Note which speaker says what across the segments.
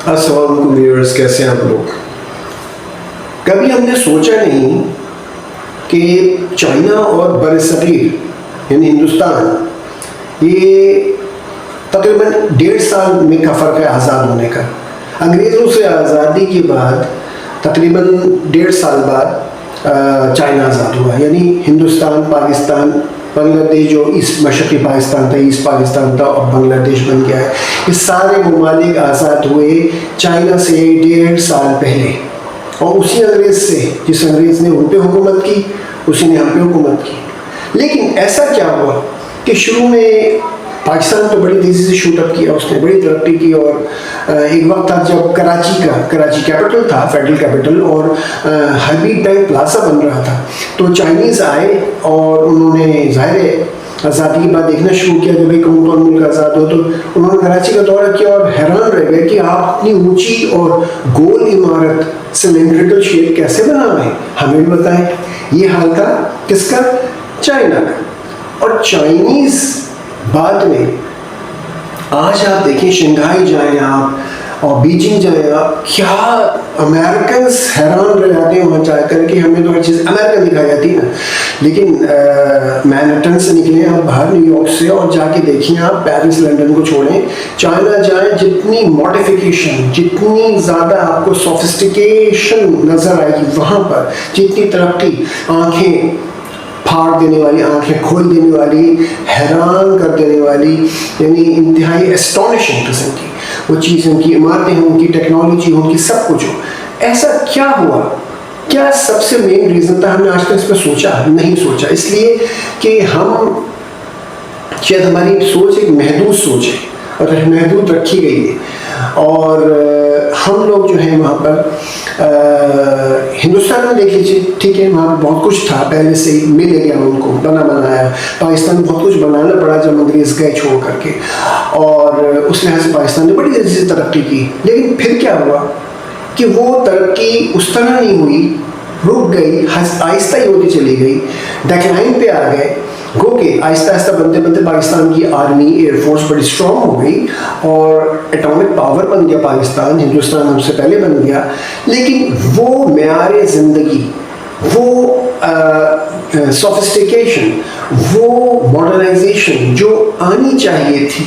Speaker 1: السلام علیکم ویورز، کیسے ہیں آپ لوگ؟ کبھی ہم نے سوچا نہیں کہ چائنا اور بر صغیر یعنی ہندوستان، یہ تقریباً 1.5 سال میں کا فرق ہے آزاد ہونے کا۔ انگریزوں سے آزادی کے بعد تقریباً 1.5 سال بعد چائنا آزاد ہوا، یعنی ہندوستان، پاکستان، بنگلہ دیش جو مشرقی پاکستان تھا، ایسٹ پاکستان تھا، اور بنگلہ دیش بن گیا ہے۔ یہ سارے ممالک آزاد ہوئے چائنا سے 1.5 سال پہلے، اور اسی انگریز سے، جس انگریز نے ان پہ حکومت کی، اسی نے ہم پہ حکومت کی۔ لیکن ایسا کیا ہوا کہ شروع میں پاکستان تو بڑی تیزی سے شوٹ اپ کیا، اس نے بڑی ترقی کی، اور ایک وقت تھا جب کراچی کیپٹل تھا، فیڈرل کیپٹل، اور حبیب بینک پلازا بن رہا تھا، تو چائنیز آئے اور انہوں نے ظاہر ہے آزادی کے بعد دیکھنا شروع کیا کہ بھائی کون کون ملک آزاد ہو، تو انہوں نے کراچی کا دورہ کیا اور حیران رہ گئے کہ آپ اتنی اونچی اور گول عمارت سلینڈریکل شیپ کیسے بنا رہے ہیں، ہمیں بھی بتائیں۔ یہ حال تھا کس کا؟ چائنا کا۔ اور چائنیز بعد میں آج آپ دیکھیں، شنگھائی جائیں آپ اور بیجنگ جائیں آپ، کیا امریکنز حیران رہ جاتے ہیں وہاں جا کر کہ ہمیں تو ہر چیز امریکن دکھائی جاتی ہے نا، لیکن مینہٹن سے نکلیں آپ باہر نیو یارک سے اور جا کے دیکھیں آپ پیرس لنڈن کو چھوڑیں، چائنا جائیں، جتنی ماڈیفیکیشن، جتنی زیادہ آپ کو سوفسٹیکیشن نظر آئے گی وہاں پر، جتنی ترقی، آنکھیں پھاڑ دینے والی، آنکھیں کھول دینے والی، حیران کر دینے والی، یعنی انتہائی اسٹونشنگ قسم کی وہ چیزیں، ان کی عمارتیں ہوں، ان کی ٹیکنالوجی ہوں، ان کی سب کچھ ہو۔ ایسا کیا ہوا؟ کیا سب سے مین ریزن تھا؟ ہم نے آج تک اس پہ نہیں سوچا، اس لیے کہ ہم شاید ہماری سوچ ایک محدود سوچ ہے اور محدود رکھی گئی ہے، اور ہم لوگ جو ہیں وہاں پر ہندوستان میں دیکھ لیجیے، ٹھیک ہے، وہاں بہت کچھ تھا پہلے سے ہی، مل گیا ان کو بنا بنایا۔ پاکستان میں بہت کچھ بنانا پڑا جب انگریز گئے چھوڑ کر کے، اور اس لحاظ سے پاکستان نے بڑی تیزی سے ترقی کی۔ لیکن پھر کیا ہوا کہ وہ ترقی اس طرح نہیں ہوئی، رک گئی، آہستہ ہی ہوتی چلی گئی، ڈیکلائن پہ آ گئے۔ گو کہ آہستہ آہستہ بنتے بنتے پاکستان کی آرمی، ایئر فورس بڑی اسٹرانگ ہو گئی، اور ایٹامک پاور بن گیا پاکستان، ہندوستان ہم سے پہلے بن گیا۔ لیکن وہ معیار زندگی، وہ سوفسٹیکیشن، وہ ماڈرنائزیشن جو آنی چاہیے تھی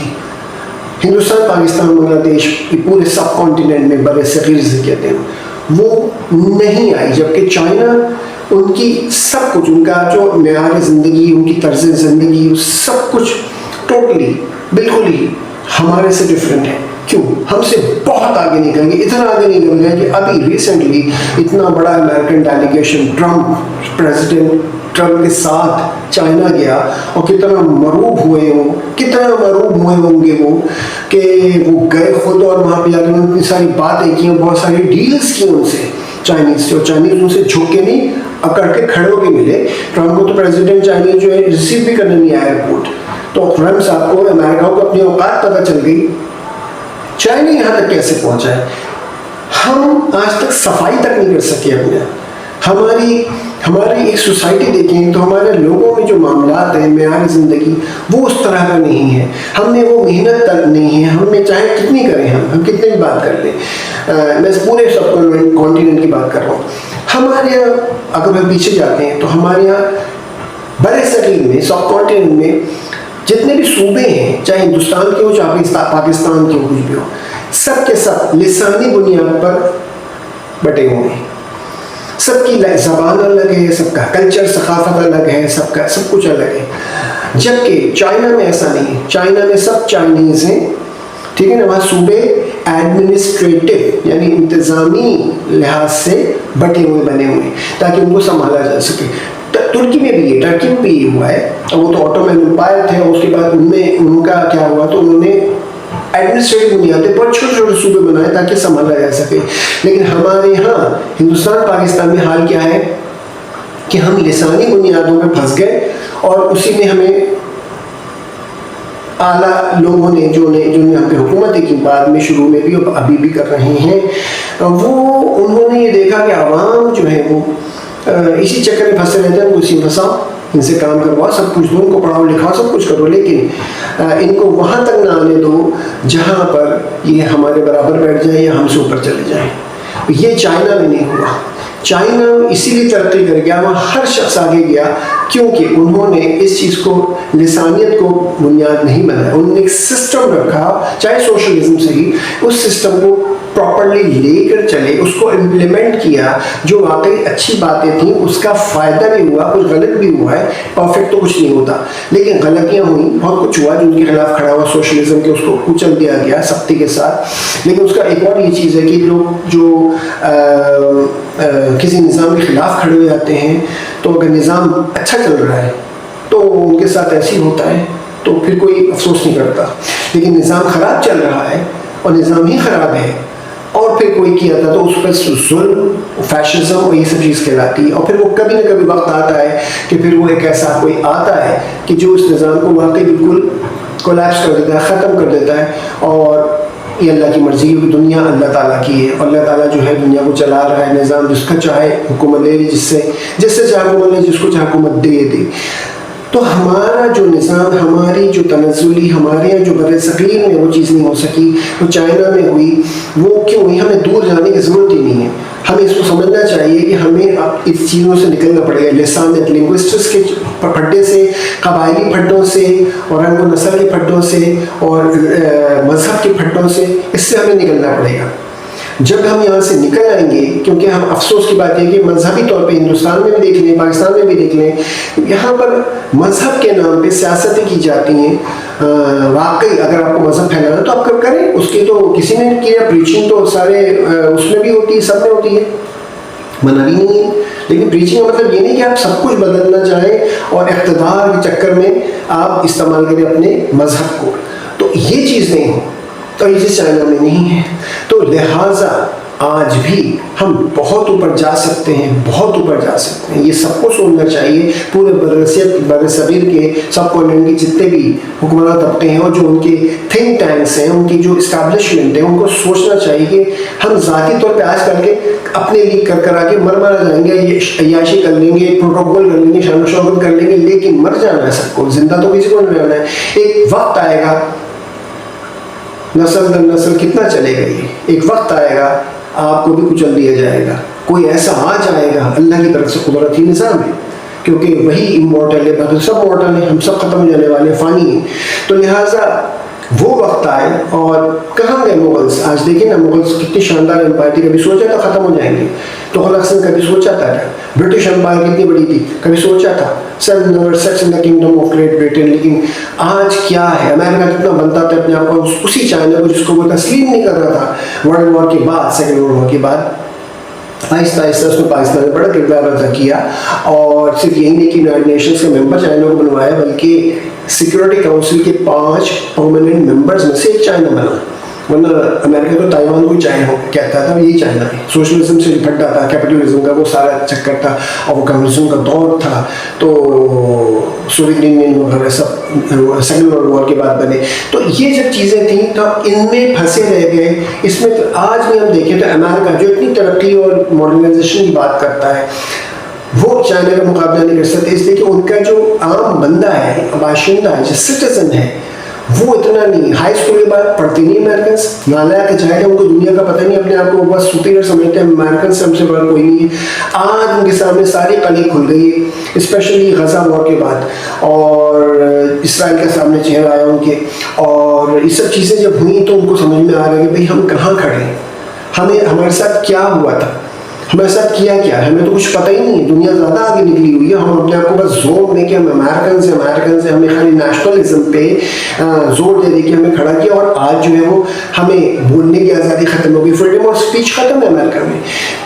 Speaker 1: ہندوستان، پاکستان، بنگلہ دیش، پورے سب کانٹیننٹ میں، بر صغیر سے کہتے ہیں، وہ نہیں آئی۔ جبکہ چائنا، ان کی سب کچھ، ان کا جو معیار زندگی، ان کی طرز زندگی، سب کچھ ٹوٹلی، بالکل ہی ہمارے سے ڈفرینٹ ہے۔ کیوں؟ ہم سے بہت آگے نکل گئے، اتنا آگے نکل گئے کہ ابھی ریسنٹلی اتنا بڑا امریکن ڈیلیگیشن، پریزیڈنٹ ٹرمپ کے ساتھ چائنا گیا، اور کتنا مرعوب ہوئے ہوں گے وہ، کہ وہ گئے خود اور وہاں پہ جا کے اتنی ساری باتیں کی، بہت ساری ڈیلز کی ان سے، چائنیز سے، اور چائنیز ان سے جھک کے نہیں، اکڑ کے کھڑے ہو کے ملے۔ ٹرمپ کو تو پریزیڈنٹ چائنیز جو ہے ریسیو بھی کرنے نہیں آیا ایئرپورٹ، تو ٹرمپ صاحب کو، امریکہ کو اپنی اوقات پتہ چل گئی۔ چائنا یہاں تک کیسے پہنچا ہے؟ ہم آج تک صفائی تک نہیں کر سکے اپنے۔ ہماری ایک سوسائٹی دیکھیں تو ہمارے لوگوں میں جو معاملات ہیں، معیار زندگی، وہ اس طرح کا نہیں ہے۔ ہم میں وہ محنت تک نہیں ہے، ہم میں چاہے کتنی کریں، ہم کتنے بھی بات کر لیں، میں پورے سب کانٹیننٹ کی بات کر رہا ہوں۔ ہمارے یہاں اگر ہم پیچھے جاتے ہیں تو ہمارے یہاں بر صغیر میں، سب کانٹیننٹ میں جتنے بھی صوبے ہیں، چاہے ہندوستان کے ہو، چاہے پاکستان کے ہو، کچھ بھی ہو، سب کے سب لسانی بنیاد پر بٹے ہوئے ہیں۔ سب کی زبان الگ ہے، سب کا کلچر، ثقافت الگ ہے، سب کا سب کچھ الگ ہے۔ جبکہ چائنا میں ایسا نہیں ہے، چائنا میں سب چائنیز ہیں، ٹھیک ہے نا، وہاں صوبے ایڈمنسٹریٹو یعنی انتظامی لحاظ سے بٹے ہوئے، بنے ہوئے، تاکہ ان کو سنبھالا جا سکے۔ ترکی میں بھی ہے، ٹرکی میں بھی یہ ہوا ہے، اور وہ تو آٹومین امپائر تھے، اور اس کے بعد ان کا کیا ہوا، تو انہوں نے ایڈمنسٹریٹو بنیادیں پر چھوٹے چھوٹے صوبے بنائے تاکہ سنبھالا جا سکے۔ لیکن ہمارے ہاں ہندوستان، پاکستان میں حال کیا ہے کہ ہم لسانی بنیادوں پہ پھنس گئے، اور اسی میں ہمیں اعلیٰ لوگوں نے جو ہم پہ حکومت کی بعد میں، شروع میں بھی اور ابھی بھی کر رہے ہیں، انہوں نے یہ دیکھا کہ عوام جو ہے وہ اسی چکر میں پھنسے رہتے ہیں، اسی پھنسا ان سے کام کرواؤ, سب کچھ دو, ان کو پڑھاؤ لکھاؤ, سب کچھ کرو, لیکن ان کو وہاں تک نہ آنے دو جہاں پر یہ ہمارے برابر بیٹھ جائیں یا ہم سے اوپر چلے جائیں. یہ چائنا میں نہیں ہوا. چائنا اسی لیے ترقی کر گیا, وہاں ہر شخص آگے گیا کیونکہ انہوں نے اس چیز کو, لسانیت کو بنیاد نہیں بنایا, انہوں نے ایک سسٹم رکھا, چاہے سوشلزم سے ہی, اس سسٹم کو پراپرلی لے کر چلے, اس کو امپلیمنٹ کیا, جو واقعی اچھی باتیں تھیں, اس کا فائدہ بھی ہوا, کچھ غلط بھی ہوا ہے, پرفیکٹ تو کچھ نہیں ہوتا, لیکن غلطیاں ہوئیں, بہت کچھ ہوا جو ان کے خلاف کھڑا ہوا سوشلزم کے, اس کو کچل دیا گیا سختی کے ساتھ. لیکن اس کا ایک اور یہ چیز ہے کہ لوگ جو کسی نظام کے خلاف کھڑے ہو جاتے ہیں, تو اگر نظام اچھا چل رہا ہے تو ان کے ساتھ ایسے ہی ہوتا ہے, تو پھر کوئی افسوس نہیں کرتا. لیکن نظام خراب چل رہا ہے اور نظام ہی خراب ہے اور پھر کوئی کیا تھا تو اس پر ظلم, فیشزم اور یہ سب چیز کہلاتی ہے. اور پھر وہ کبھی نہ کبھی وقت آتا ہے کہ پھر وہ ایک ایسا کوئی آتا ہے کہ جو اس نظام کو واقعی بالکل کولیپس کر دیتا ہے, ختم کر دیتا ہے. اور یہ اللہ کی مرضی ہے, دنیا اللہ تعالیٰ کی ہے, اور اللہ تعالیٰ جو ہے دنیا کو چلا رہا ہے, نظام جس کا چاہے حکومت لے, جس سے چاہے حکومت لے, جس کو چاہے حکومت دے. تو ہمارا جو نظام, ہماری جو تنزلی, ہمارے یہاں جو بر صغیر میں وہ چیز نہیں ہو سکی, وہ چائنا میں ہوئی. وہ کیوں ہوئی؟ ہمیں دور جانے کی ضرورت ہی نہیں ہے. ہمیں اس کو سمجھنا چاہیے کہ ہمیں اب اس چیزوں سے نکلنا پڑے گا, لسانیت, لنگوسٹکس کے پھڈے سے, قبائلی پھڈوں سے, اور رنگ و نسل کے پھڈوں سے, اور مذہب کے پھڈوں سے, اس سے ہمیں نکلنا پڑے گا. جب ہم یہاں سے نکل آئیں گے, کیونکہ ہم افسوس کی بات ہے کہ مذہبی طور پہ ہندوستان میں بھی دیکھ لیں, پاکستان میں بھی دیکھ لیں, یہاں پر مذہب کے نام پہ سیاستیں کی جاتی ہیں. واقعی اگر آپ کو مذہب پھیلانا تو آپ کریں, اس کی تو کسی نے نہیں کیا, پریچنگ تو سارے اس میں بھی ہوتی ہے, سب میں ہوتی ہے, منع بھی نہیں ہے. لیکن پریچنگ کا مطلب یہ نہیں کہ آپ سب کچھ بدلنا چاہیں اور اقتدار کے چکر میں آپ استعمال کریں اپنے مذہب کو. تو یہ چیز نہیں ہو, تو یہ چیز چائنا میں نہیں ہے. تو لہٰذا آج بھی ہم بہت اوپر جا سکتے ہیں, بہت اوپر جا سکتے ہیں. یہ سب کو سوچنا چاہیے, پورے بر صغیر کے سب کانٹیننٹ کے جتنے بھی حکمران طبقے ہیں اور جو ان کے تھنک ٹینکس ہیں, ان کی جو اسٹیبلشمنٹ ہے, ان کو سوچنا چاہیے کہ ہم ذاتی طور پہ آج کر کے اپنے لیے کر آ کے مر جائیں گے, یہ عیاشی کر لیں گے, پروٹوکول کر لیں گے, شان و شوکت کر لیں گے, لیکن مر جانا ہے سب کو, زندہ تو کسی کو نہیں رہنا ہے. ایک وقت آئے گا, نسل در نسل کتنا چلے گا, یہ ایک وقت آئے گا آپ کو بھی کچل دیا جائے گا. کوئی ایسا آ جائے گا, اللہ کی طرف سے قدرتی نظام ہے, کیونکہ وہی امورٹل ہے, باقی سب مورٹل ہیں, ہم سب ختم ہو جانے والے, فانی ہیں. تو لہٰذا وہ وقت آئے. اور کہاں گئے مغلس؟ آج دیکھیں نا, مغلس کتنی شاندار امپائر تھی, کبھی سوچا تھا ختم ہو جائیں گے؟ تو خلاصاً کبھی سوچا تھا کیا؟ برٹش امپائر کتنی بڑی تھی, کبھی سوچا تھا؟ Seven number 6 in the kingdom of great Britain. لیکن آج کیا ہے, امریکہ کتنا بنتا تھا اپنے آپ کو, اسی چائنا کو جس کو وہ تسلیم نہیں کر رہا تھا ورلڈ وار کے بعد, سیکنڈ ورلڈ وار کے بعد, آہستہ آہستہ اس نے پاکستان میں بڑا کردار ادا کیا. اور صرف یہی نہیں کہ یونائٹڈ نیشنز کا ممبر چائنا کو بنوایا, بلکہ سیکورٹی کاؤنسل کے 5 پرماننٹ ممبرز میں سے ایک چائنا بنا. ورنہ امریکہ تو تائیوان کو چائنا کہتا تھا, یہی چائنا ہے. سوشلزم سے نپٹتا تھا, کیپٹلزم کا وہ سارا چکر تھا, اور وہ کمیونزم کا دور تھا. تو سوویت یونین وغیرہ سب سیکنڈ ورلڈ وار کے بعد بنے. تو یہ جب چیزیں تھیں تو ان میں پھنسے رہ گئے. اس میں آج بھی ہم دیکھیں تو امریکہ جو اتنی ترقی اور ماڈرنائزیشن کی بات کرتا ہے, وہ چائنا کا مقابلہ نہیں کر سکتے, اس لیے کہ ان کا جو عام بندہ ہے, باشندہ ہے, جو سٹیزن ہے, وہ اتنا نہیں. ہائی اسکول کے بعد پڑھتے نہیں امریکنس, نالائق جائے گا, ان کو دنیا کا پتہ نہیں, اپنے آپ کو بس سپیریئر سمجھتے ہیں, امریکن سے ہم سے بڑا کوئی نہیں ہے. آج ان کے سامنے ساری کلی کھل گئی ہے, اسپیشلی غزہ وار کے بعد, اور اسرائیل کے سامنے چہرہ آیا ان کے. اور یہ سب چیزیں جب ہوئیں تو ان کو سمجھ میں آ رہا ہے کہ بھئی ہم کہاں کھڑے ہیں, ہمارے ساتھ کیا ہوا تھا, ہمارے ساتھ کیا کیا, ہمیں تو کچھ پتہ ہی نہیں ہے. دنیا زیادہ آگے نکلی ہوئی ہے, ہم اپنے آپ کو بس زور دیں کہ ہم امریکن سے ہمیں خالی نیشنلزم پہ زور دے کہ ہمیں کھڑا کیا. اور آج جو ہے وہ ہمیں بولنے کی آزادی ختم ہو گئی, فریڈم آف اسپیچ ختم ہے امریکہ میں,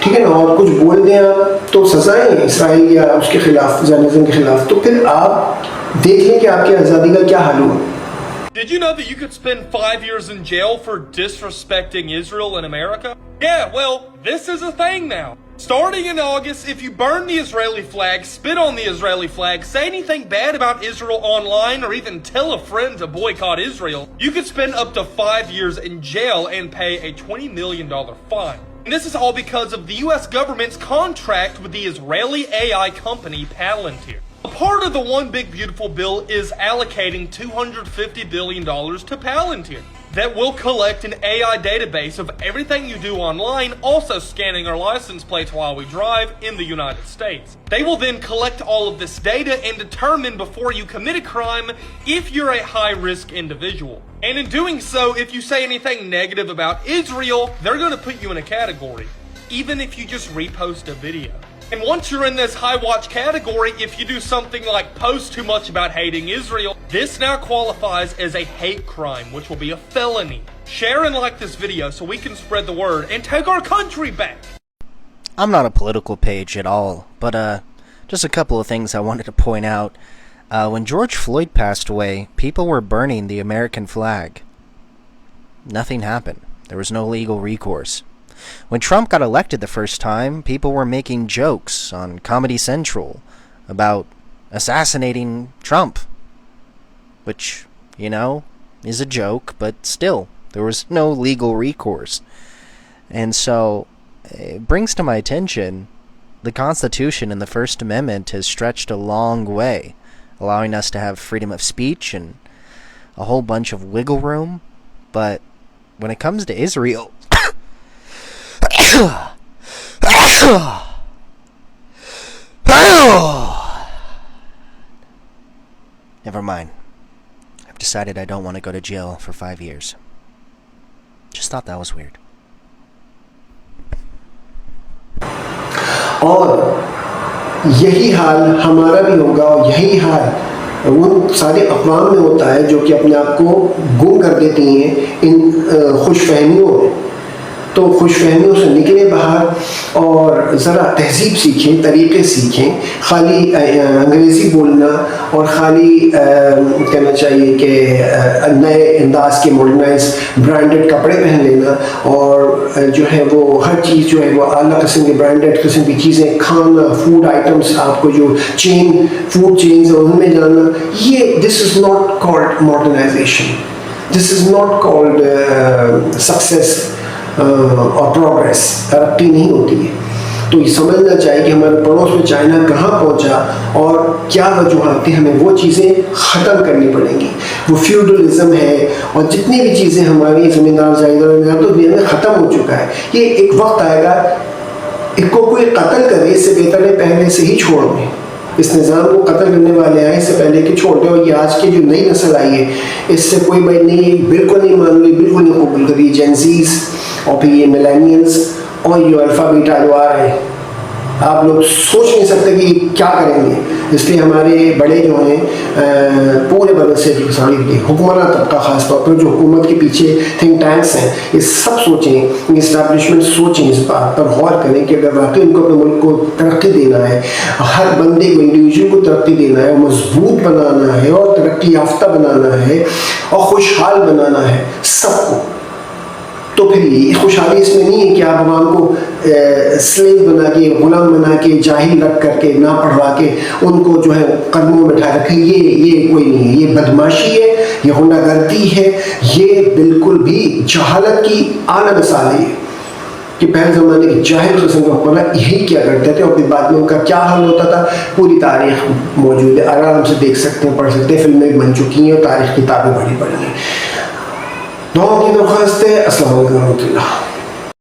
Speaker 1: ٹھیک ہے نا. اور کچھ بول دیں آپ تو سزائیں ہیں اسرائیل یا اس کے خلاف, زائنزم کے خلاف. تو پھر آپ دیکھ لیں کہ آپ کی آزادی کا کیا حال ہوا.
Speaker 2: Did you know that you could spend 5 years in jail for disrespecting Israel in America? Yeah, well, this is a thing now. Starting in August, if you burn the Israeli flag, spit on the Israeli flag, say anything bad about Israel online, or even tell a friend to boycott Israel, you could spend up to 5 years in jail and pay a $20 million fine. And this is all because of the US government's contract with the Israeli AI company Palantir. A part of the One Big Beautiful bill is allocating $250 billion to Palantir that will collect an AI database of everything you do online, also scanning our license plates while we drive in the United States. They will then collect all of this data and determine before you commit a crime if you're a high-risk individual. And in doing so, if you say anything negative about Israel, they're going to put you in a category, even if you just repost a video. And once you're in this high watch category, if you do something like post too much about hating Israel, this now qualifies as a hate crime, which will be a felony. Share and like this video so we can spread the word and take our country back.
Speaker 3: I'm not a political page at all, but just a couple of things I wanted to point out. When George Floyd passed away, people were burning the American flag. Nothing happened. There was no legal recourse. When Trump got elected the first time, people were making jokes on Comedy Central about assassinating Trump. Which, you know, is a joke, but still, there was no legal recourse. And so, it brings to my attention, the Constitution and the First Amendment has stretched a long way, allowing us to have freedom of speech and a whole bunch of wiggle room. But when it comes to Israel, never mind. I've decided I don't want to go to jail for 5 years. Just thought that was weird.
Speaker 1: اور یہی حال ہمارا بھی ہوگا اور یہی حال ان سارے اقوام میں ہوتا ہے جو کہ اپنے آپ کو گم کر دیتی ہیں ان خوش فہمیوں میں. تو خوش فہمیوں سے نکلیں باہر اور ذرا تہذیب سیکھیں, طریقے سیکھیں. خالی انگریزی بولنا اور خالی کہنا چاہیے کہ نئے انداز کے ماڈرنائز برانڈڈ کپڑے پہن لینا اور جو ہے وہ ہر چیز جو ہے وہ اعلیٰ قسم کے برانڈڈ قسم کی چیزیں کھانا, فوڈ آئٹمس, آپ کو جو فوڈ چینز ہیں ان میں جانا, یہ this is not called modernisation, this is not called success اور پروگریس. ترقی نہیں ہوتی ہے. تو یہ سمجھنا چاہیے کہ ہمارے پڑوس میں چائنا کہاں پہنچا اور کیا وجوہات تھیں. ہمیں وہ چیزیں ختم کرنی پڑیں گی. وہ فیوڈلزم ہے اور جتنی بھی چیزیں ہماری زمیندار جائیداد تو دنیا میں ختم ہو چکا ہے. یہ ایک وقت آئے گا ایک کو کوئی قتل کرے اس سے بہتر ہے پہلے سے ہی چھوڑ دیں. اس نظام کو قتل کرنے والے آئے اس سے پہلے کہ چھوڑ دیں. اور یہ آج کی جو نئی نسل آئی ہے اس سے کوئی بات نہیں, بالکل نہیں مان لی, بالکل نہیں قبول کری. جینزیز اور پھر یہ ملینیلز اور یہ الفا بیٹا جو آ رہے ہیں, آپ لوگ سوچ نہیں سکتے کہ کیا کریں گے. اس لیے ہمارے بڑے جو ہیں پورے بدل سے ساری حکمراں طبقہ, خاص طور پر جو حکومت کے پیچھے تھنک ٹینکس ہیں, یہ سب سوچیں, اسٹیبلشمنٹ سوچیں, اس بات پر غور کریں کہ اگر واقعی ان کو اپنے ملک کو ترقی دینا ہے, ہر بندے کو انڈیویجول کو ترقی دینا ہے, مضبوط بنانا ہے اور ترقی یافتہ بنانا ہے اور خوشحال بنانا ہے سب کو, تو پھر یہ خوشحالی اس میں نہیں ہے کہ آپ عوام کو سلیو بنا کے, غلام بنا کے, جاہل رکھ کر کے, نہ پڑھوا کے ان کو جو ہے قدموں میں اٹھائے رکھیں. یہ کوئی نہیں ہے. یہ بدماشی ہے, یہ غنڈہ گردی ہے, یہ بالکل بھی جہالت کی اعلیٰ مثال ہے. کہ پہلے زمانے کے جاہل قسم کا حکمراں یہی کیا کرتے تھے اور پھر بعد میں ان کا کیا حل ہوتا تھا. پوری تاریخ موجود ہے, آرام سے دیکھ سکتے ہیں, پڑھ سکتے ہیں, فلمیں بن چکی ہیں اور تاریخ کتابیں بڑی ہیں. دعاؤں کی درخواست ہے. السلام علیکم ورحمۃ اللہ.